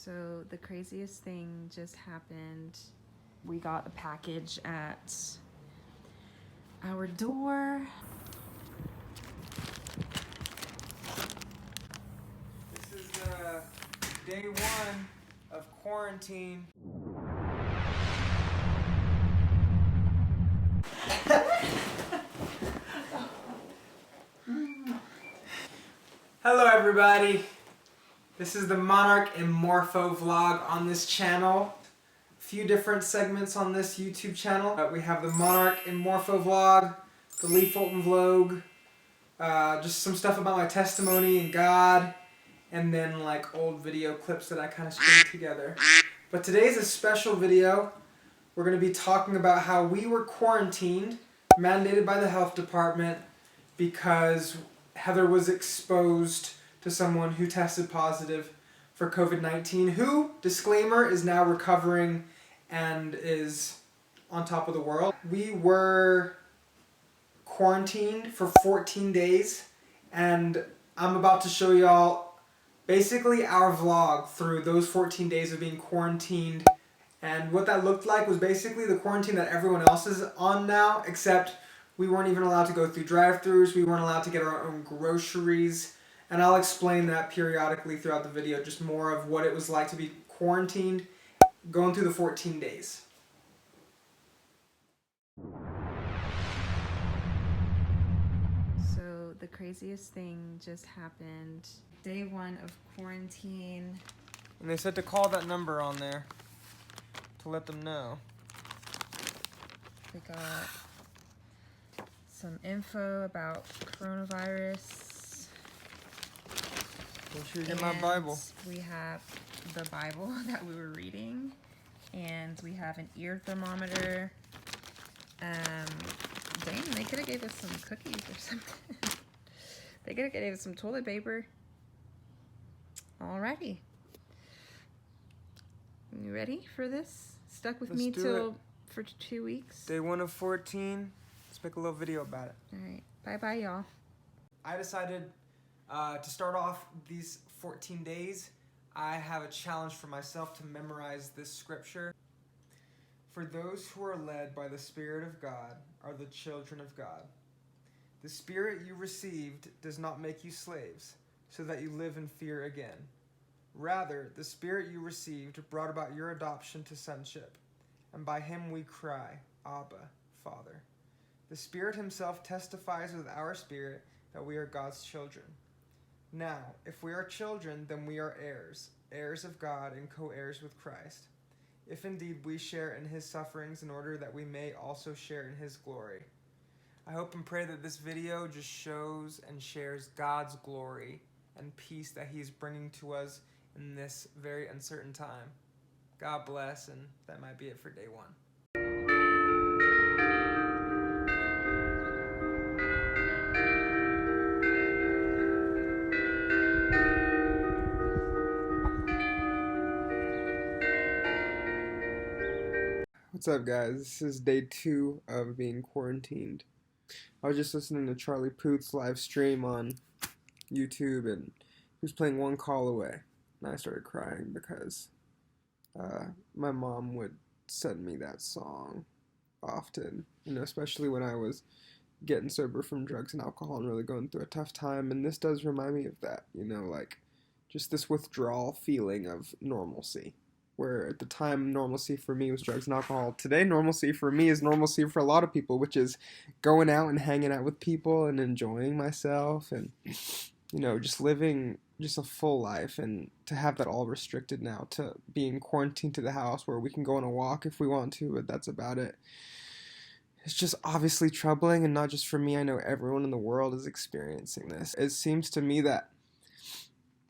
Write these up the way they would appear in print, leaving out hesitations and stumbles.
So the craziest thing just happened. We got a package at our door. This is day one of quarantine. Hello everybody. This is the Monarch and Morpho vlog on this channel. A few different segments on this YouTube channel. We have the Monarch and Morpho vlog, the Fulton vlog, just some stuff about my testimony and God, and then like old video clips that I kind of string together. But today's a special video. We're going to be talking about how we were quarantined, mandated by the health department, because Heather was exposed to someone who tested positive for COVID-19, who, disclaimer, is now recovering and is on top of the world. We were quarantined for 14 days, and I'm about to show y'all basically our vlog through those 14 days of being quarantined. And what that looked like was basically the quarantine that everyone else is on now, except we weren't even allowed to go through drive-thrus, we weren't allowed to get our own groceries. And I'll explain that periodically throughout the video, just more of what it was like to be quarantined, going through the 14 days. So the craziest thing just happened. Day one of quarantine. And they said to call that number on there to let them know. We got some info about coronavirus. Make sure you get my Bible. We have the Bible that we were reading, and we have an ear thermometer. Dang, they could have gave us some cookies or something. They could have gave us some toilet paper. Alrighty. You ready for this? Stuck with me for 2 weeks. Day one of 14. Let's make a little video about it. Alright, bye-bye, y'all. I decided to start off these 14 days, I have a challenge for myself to memorize this scripture. For those who are led by the Spirit of God are the children of God. The Spirit you received does not make you slaves, so that you live in fear again. Rather, the Spirit you received brought about your adoption to sonship, and by him we cry, Abba, Father. The Spirit himself testifies with our spirit that we are God's children. Now, if we are children, then we are heirs, heirs of God and co-heirs with Christ, if indeed we share in his sufferings in order that we may also share in his glory. I hope and pray that this video just shows and shares God's glory and peace that he's bringing to us in this very uncertain time. God bless, and that might be it for day one. What's up, guys? This is day 2 of being quarantined. I was just listening to Charlie Puth's live stream on YouTube, and he was playing One Call Away. And I started crying because my mom would send me that song often, especially when I was getting sober from drugs and alcohol and really going through a tough time. And this does remind me of that, like just this withdrawal feeling of normalcy. Where at the time normalcy for me was drugs and alcohol. Today normalcy for me is normalcy for a lot of people, which is going out and hanging out with people and enjoying myself and, just living just a full life. And to have that all restricted now to being quarantined to the house where we can go on a walk if we want to, but that's about it. It's just obviously troubling, and not just for me. I know everyone in the world is experiencing this. It seems to me that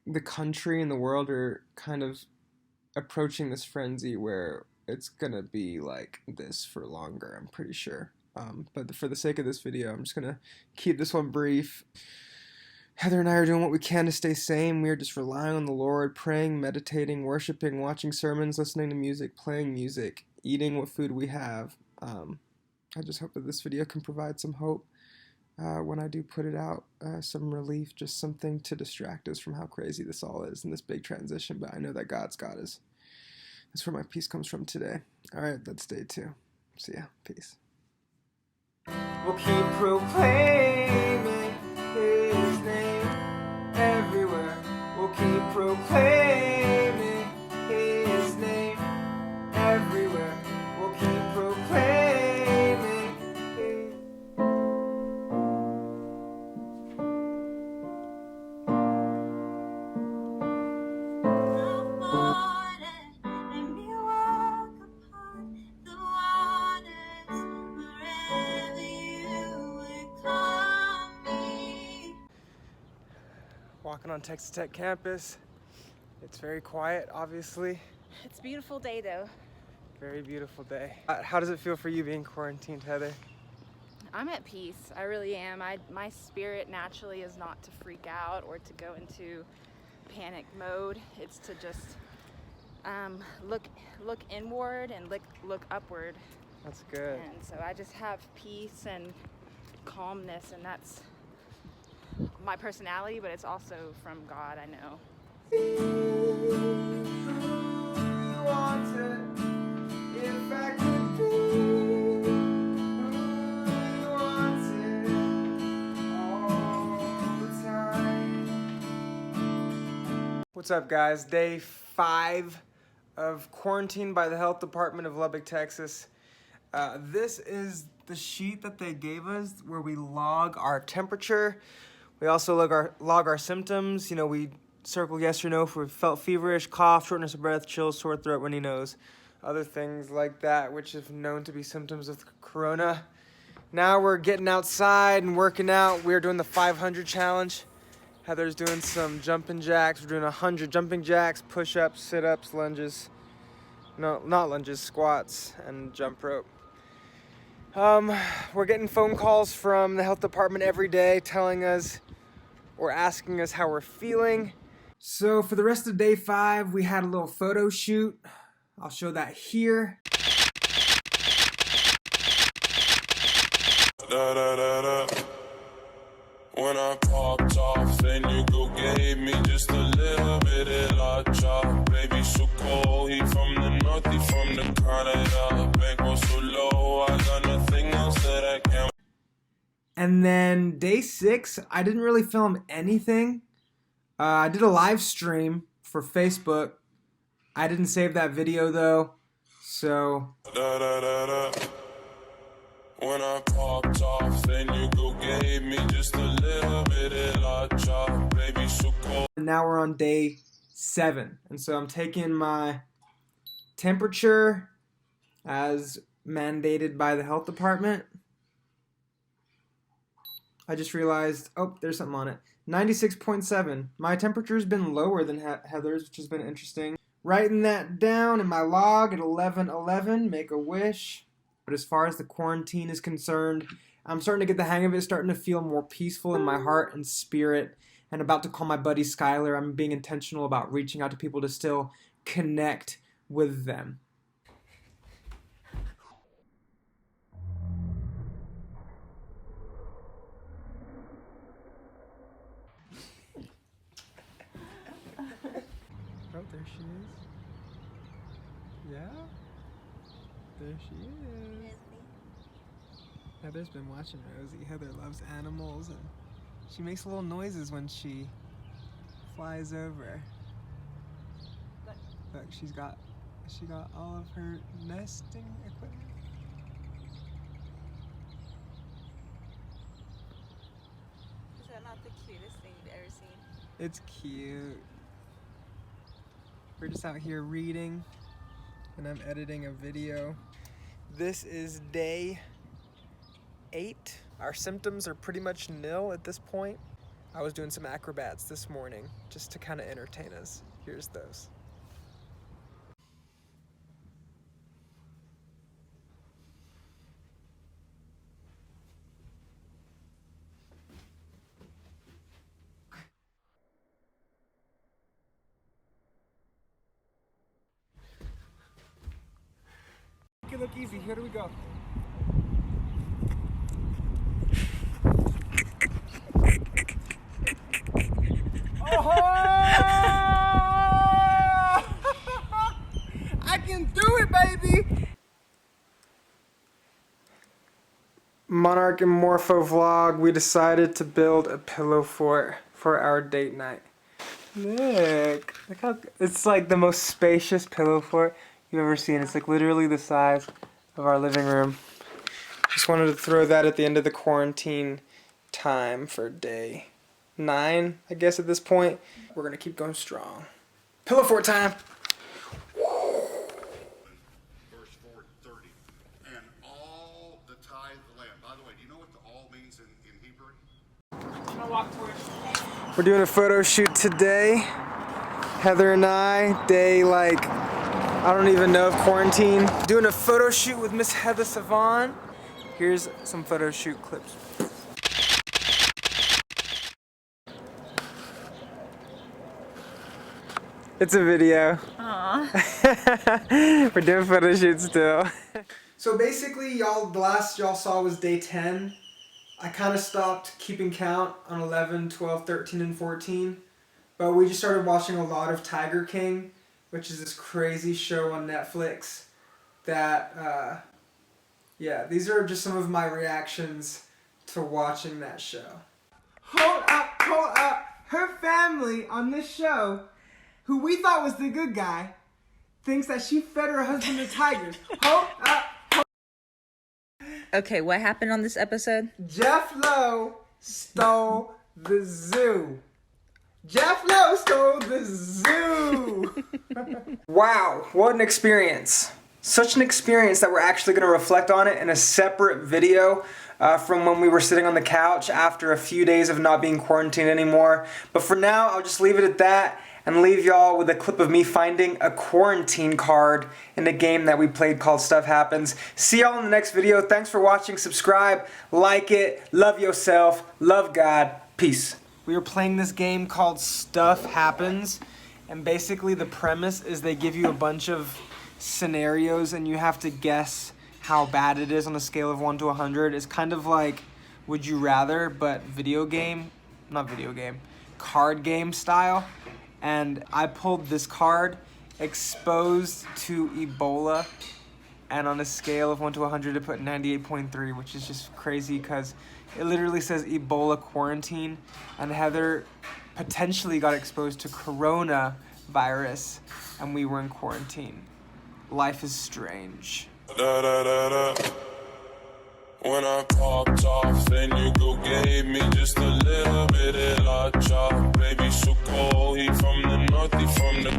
the country and the world are kind of approaching this frenzy where it's gonna be like this for longer, I'm pretty sure. But for the sake of this video, I'm just gonna keep this one brief. Heather and I are doing what we can to stay sane. We are just relying on the Lord, praying, meditating, worshiping, watching sermons, listening to music, playing music, eating what food we have. I just hope that this video can provide some hope when I do put it out, some relief, just something to distract us from how crazy this all is and this big transition. But I know that God's got us. That's where my peace comes from today. All right, that's day 2. See ya. Peace. We'll keep proclaiming His name everywhere. We'll keep proclaiming His name everywhere. We'll keep proclaiming His. Walking on Texas Tech campus. It's very quiet, obviously. It's a beautiful day though. Very beautiful day. How does it feel for you being quarantined, Heather? I'm at peace. I really am. My spirit naturally is not to freak out or to go into panic mode. It's to just look inward and look upward. That's good. And so I just have peace and calmness, and that's my personality, but it's also from God, I know. What's up, guys? Day 5 of quarantine by the health department of Lubbock, Texas. This is the sheet that they gave us where we log our temperature. We also log our symptoms. You know, we circle yes or no if we felt feverish, cough, shortness of breath, chills, sore throat, runny nose, other things like that, which is known to be symptoms of corona. Now we're getting outside and working out. We're doing the 500 challenge. Heather's doing some jumping jacks. We're doing 100 jumping jacks, push-ups, sit-ups, lunges. No, not lunges, squats, and jump rope. We're getting phone calls from the health department every day telling us or asking us how we're feeling. So for the rest of day 5, we had a little photo shoot. I'll show that here. Da, da, da, da. When I popped off, then you go gave me just a little bit of alot. Baby, so cold, he from the north, he from the Canada. Bankroll so low, I got nothing else that I can. And then day 6, I didn't really film anything. I did a live stream for Facebook. I didn't save that video though, so. Da, da, da, da. When I popped off, then you go gave me just a little bit of alot. Baby, so cold. Now we're on day 7, and so I'm taking my temperature as mandated by the health department. I just realized, oh, there's something on it. 96.7. My temperature's been lower than Heather's, which has been interesting. Writing that down in my log at 11:11. Make a wish. But as far as the quarantine is concerned, I'm starting to get the hang of it, starting to feel more peaceful in my heart and spirit, and about to call my buddy Skylar. I'm being intentional about reaching out to people to still connect with them. Oh, there she is. Yeah? There she is. Heather's been watching Rosie. Heather loves animals, and she makes little noises when she flies over. Look, she got all of her nesting equipment. Is that not the cutest thing you've ever seen? It's cute. We're just out here reading, and I'm editing a video. This is day 8. Our symptoms are pretty much nil at this point. I was doing some acrobats this morning just to kind of entertain us. Here's those. Make it look easy. Here we go. I can do it, baby! Monarch and Morpho vlog, we decided to build a pillow fort for our date night. Look how, it's like the most spacious pillow fort you've ever seen. It's like literally the size of our living room. Just wanted to throw that at the end of the quarantine time for day 9, I guess at this point. We're gonna keep going strong. Pillow fort time! Verse 4:30. And all the tithe of the land. By the way, do you know what the all means in Hebrew? We're doing a photo shoot today. Heather and I, day like, I don't even know of quarantine. Doing a photo shoot with Miss Heather Savon. Here's some photo shoot clips. It's a video. Aww. We're doing photo shoots still. So basically, the last y'all saw was day 10. I kind of stopped keeping count on 11, 12, 13, and 14. But we just started watching a lot of Tiger King, which is this crazy show on Netflix that, yeah, these are just some of my reactions to watching that show. Hold up. Her family on this show, who we thought was the good guy, thinks that she fed her husband to tigers. Hold up. Okay, what happened on this episode? Jeff Lowe stole the zoo. Jeff Lowe stole the zoo. Wow, what an experience. Such an experience that we're actually going to reflect on it in a separate video from when we were sitting on the couch after a few days of not being quarantined anymore. But for now, I'll just leave it at that and leave y'all with a clip of me finding a quarantine card in a game that we played called Stuff Happens. See y'all in the next video. Thanks for watching. Subscribe, like it, love yourself, love God, peace. We were playing this game called Stuff Happens, and basically the premise is they give you a bunch of scenarios and you have to guess how bad it is on a scale of 1 to 100. It's kind of like Would You Rather, but card game style. And I pulled this card, exposed to Ebola, and on a scale of 1 to 100 it put 98.3, which is just crazy because it literally says Ebola quarantine, and Heather potentially got exposed to coronavirus and we were in quarantine. Life is strange. Da, da, da, da. When I popped off, then you go gave me just a little bit of alot. Baby, so cold, he from the north, he from the